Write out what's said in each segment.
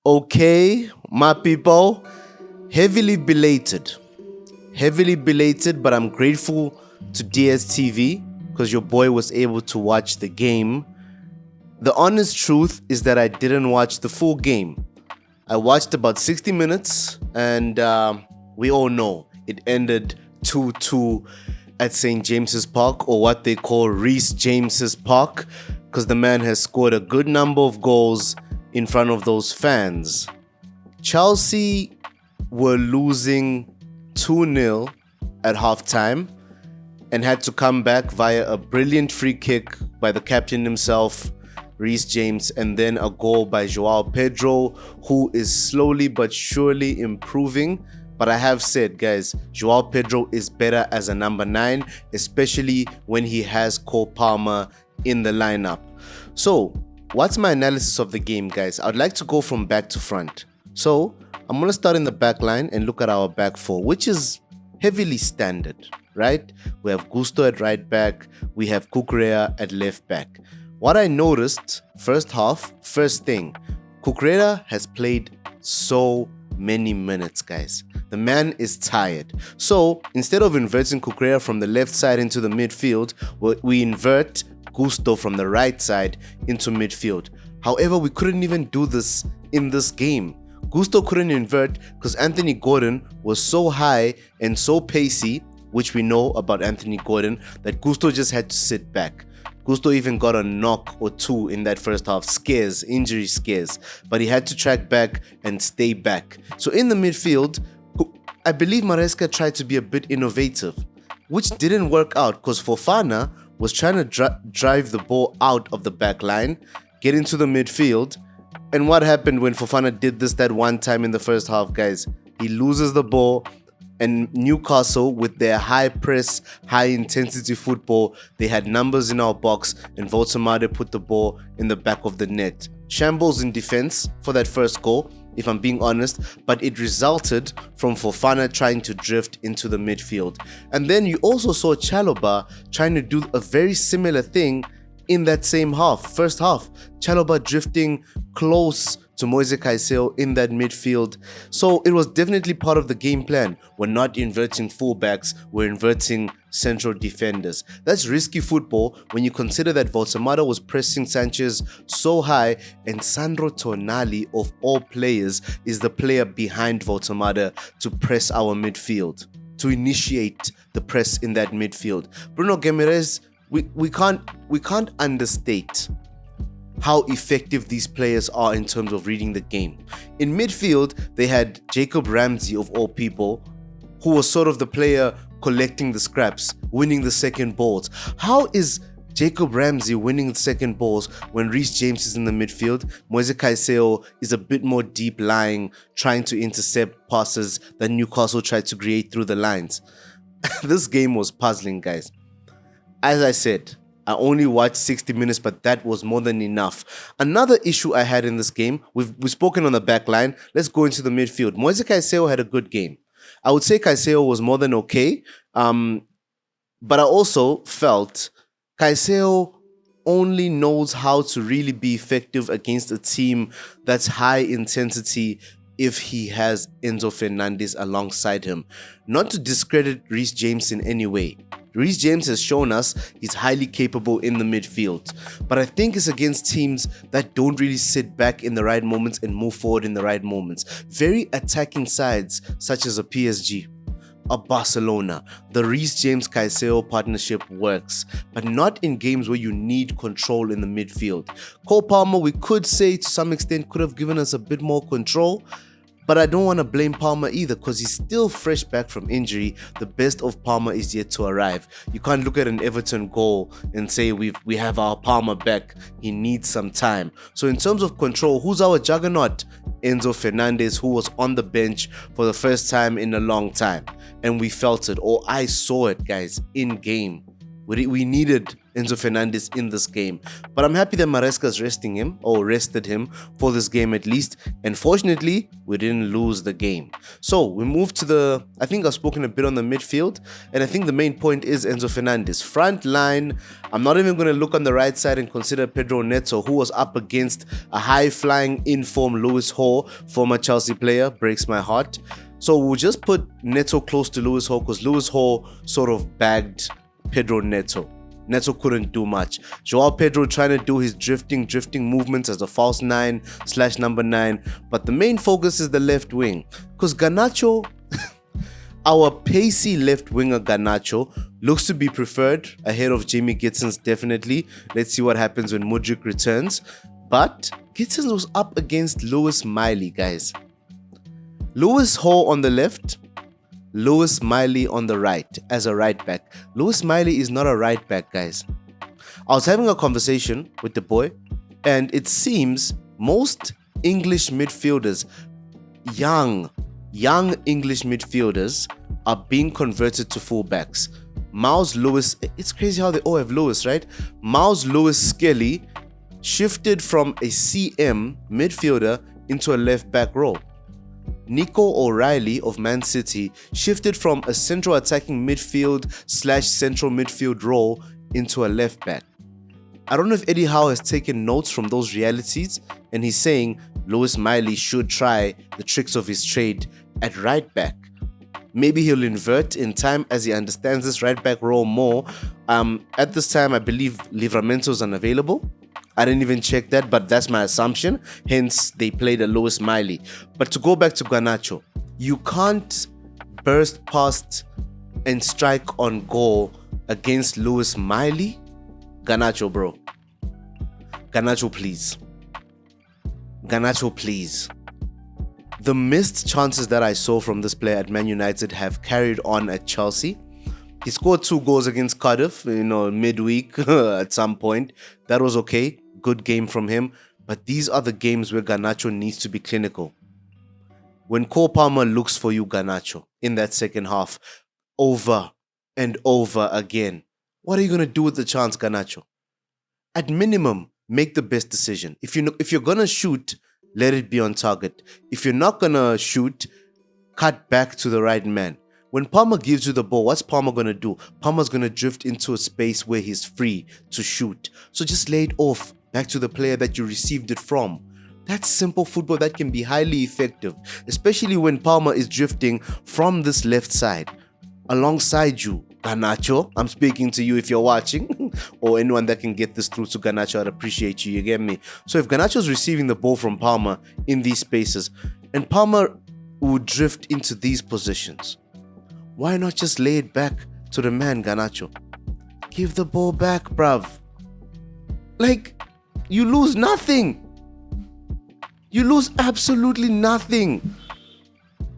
Okay, my people, heavily belated. Heavily belated, but I'm grateful to DSTV because your boy was able to watch the game. The honest truth is that I didn't watch the full game. I watched about 60 minutes, and we all know it ended 2-2 at St. James's Park, or what they call Reece James's Park, because the man has scored a good number of goals in front of those fans. Chelsea were losing 2-0 at halftime and had to come back via a brilliant free kick by the captain himself, Reece James, and then a goal by Joao Pedro, who is slowly but surely improving. But I have said, guys, Joao Pedro is better as a number 9, especially when he has Cole Palmer in the lineup. So, what's my analysis of the game, guys? I'd like to go from back to front. So, I'm going to start in the back line and look at our back four, which is heavily standard, right? We have Gusto at right back. We have Kukurea at left back. What I noticed first half, first thing, Kukurea has played so many minutes, guys. The man is tired. So instead of inverting Kukurea from the left side into the midfield, we invert Gusto from the right side into midfield. However, we couldn't even do this in this game. Gusto couldn't invert because Anthony Gordon was so high and so pacey, which we know about Anthony Gordon, that Gusto just had to sit back. Gusto even got a knock or two in that first half, injury scares, but he had to track back and stay back. So in the midfield, I believe Maresca tried to be a bit innovative, which didn't work out because Fofana was trying to drive the ball out of the back line, get into the midfield. And what happened when Fofana did this that one time in the first half, guys? He loses the ball, and Newcastle, with their high press, high intensity football, they had numbers in our box, and Voltemade put the ball in the back of the net. Shambles in defense for that first goal, if I'm being honest, but it resulted from Fofana trying to drift into the midfield. And then you also saw Chalobah trying to do a very similar thing in that same half, first half. Chalobah drifting close to Moise Caicedo in that midfield. So it was definitely part of the game plan. We're not inverting fullbacks, we're inverting central defenders. That's risky football when you consider that Voltemade was pressing Sanchez so high, and Sandro Tonali, of all players, is the player behind Voltemade to press our midfield, to initiate the press in that midfield. Bruno Guimaraes, we can't understate how effective these players are in terms of reading the game. In midfield, they had Jacob Ramsey, of all people, who was sort of the player collecting the scraps, winning the second balls. How is Jacob Ramsey winning the second balls when Reece James is in the midfield? Moise Caicedo is a bit more deep lying, trying to intercept passes that Newcastle tried to create through the lines. This game was puzzling, guys. As I said, I only watched 60 minutes, but that was more than enough. Another issue I had in this game, we've spoken on the back line. Let's go into the midfield. Moise Caicedo had a good game. I would say Caicedo was more than okay, but I also felt Caicedo only knows how to really be effective against a team that's high intensity if he has Enzo Fernandez alongside him. Not to discredit Reece James in any way. Reece James has shown us he's highly capable in the midfield, but I think it's against teams that don't really sit back in the right moments and move forward in the right moments. Very attacking sides such as a PSG, a Barcelona. The Reece James Caicedo partnership works, but not in games where you need control in the midfield. Cole Palmer, we could say to some extent, could have given us a bit more control. But I don't want to blame Palmer either because he's still fresh back from injury. The best of Palmer is yet to arrive. You can't look at an Everton goal and say we have our Palmer back. He needs some time. So in terms of control, who's our juggernaut? Enzo Fernandez, who was on the bench for the first time in a long time. And we felt it, or I saw it, guys, in game. We needed Enzo Fernandez in this game. But I'm happy that Maresca's resting him, or rested him for this game at least. And fortunately, we didn't lose the game. So we moved to I think I've spoken a bit on the midfield. And I think the main point is Enzo Fernandez. Front line, I'm not even going to look on the right side and consider Pedro Neto, who was up against a high-flying, in-form Lewis Hall, former Chelsea player. Breaks my heart. So we'll just put Neto close to Lewis Hall because Lewis Hall sort of bagged Pedro Neto. Neto couldn't do much. Joao Pedro trying to do his drifting movements as a false 9/number 9. But the main focus is the left wing. Because Garnacho, our pacey left winger Garnacho, looks to be preferred ahead of Jamie Gitsons definitely. Let's see what happens when Mudryk returns. But Gitsons was up against Lewis Miley, guys. Lewis Hall on the left, Lewis Miley on the right as a right back. Lewis Miley is not a right back, guys. I was having a conversation with the boy, and it seems most English midfielders, young English midfielders, are being converted to fullbacks. Miles Lewis, it's crazy how they all have Lewis, right? Miles Lewis Skelly shifted from a CM midfielder into a left back role. Nico O'Reilly of Man City shifted from a central attacking midfield/central midfield role into a left back. I don't know if Eddie Howe has taken notes from those realities, and he's saying Lewis Miley should try the tricks of his trade at right back. Maybe he'll invert in time as he understands this right back role more. At this time, I believe Livramento is unavailable. I didn't even check that, but that's my assumption. Hence, they played a Lewis Miley. But to go back to Garnacho, you can't burst past and strike on goal against Lewis Miley. Garnacho, bro. Garnacho, please. Garnacho, please. The missed chances that I saw from this player at Man United have carried on at Chelsea. He scored 2 goals against Cardiff, midweek at some point. That was okay. Good game from him. But these are the games where Garnacho needs to be clinical. When Cole Palmer looks for you, Garnacho, in that second half, over and over again, what are you going to do with the chance, Garnacho? At minimum, make the best decision. If you're going to shoot, let it be on target. If you're not going to shoot, cut back to the right man. When Palmer gives you the ball, what's Palmer going to do? Palmer's going to drift into a space where he's free to shoot. So just lay it off back to the player that you received it from. That's simple football that can be highly effective, especially when Palmer is drifting from this left side. Alongside you, Garnacho, I'm speaking to you if you're watching, or anyone that can get this through to Garnacho, I'd appreciate you get me? So if Garnacho's receiving the ball from Palmer in these spaces, and Palmer would drift into these positions, why not just lay it back to the man, Garnacho? Give the ball back, bruv. Like, you lose nothing. You lose absolutely nothing.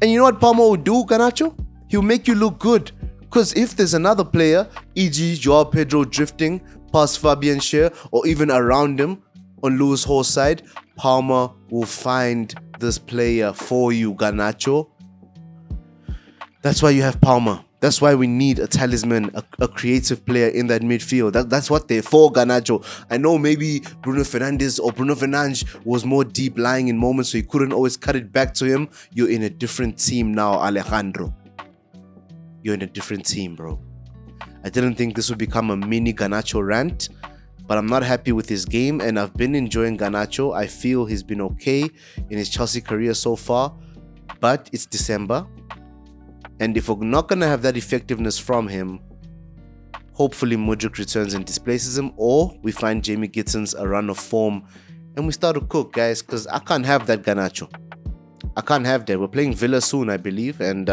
And you know what Palmer will do, Garnacho? He'll make you look good. Because if there's another player, e.g. Joao Pedro drifting past Fabian Schär or even around him on Lewis Hall's side, Palmer will find this player for you, Garnacho. That's why you have Palmer. That's why we need a talisman, a creative player in that midfield. That's what they're for, Garnacho. I know maybe Bruno Fernandes or Bruno Fernandes was more deep lying in moments, so you couldn't always cut it back to him. You're in a different team now, Alejandro. You're in a different team, bro. I didn't think this would become a mini Garnacho rant, but I'm not happy with his game, and I've been enjoying Garnacho. I feel he's been okay in his Chelsea career so far, but it's December. And if we're not going to have that effectiveness from him, hopefully Mudryk returns and displaces him, or we find Jamie Gitsons a run of form and we start to cook, guys, because I can't have that Garnacho. I can't have that. We're playing Villa soon, I believe, and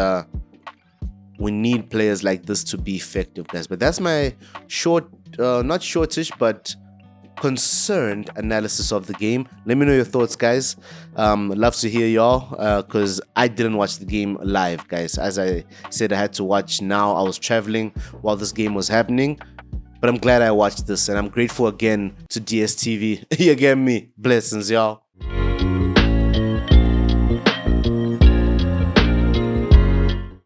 we need players like this to be effective, guys. But that's my not shortish, but concerned analysis of the game. Let me know your thoughts, guys. Love to hear y'all, because I didn't watch the game live, guys. As I said, I had to watch now. I was traveling while this game was happening, but I'm glad I watched this, and I'm grateful again to DSTV. You get me? Blessings, y'all.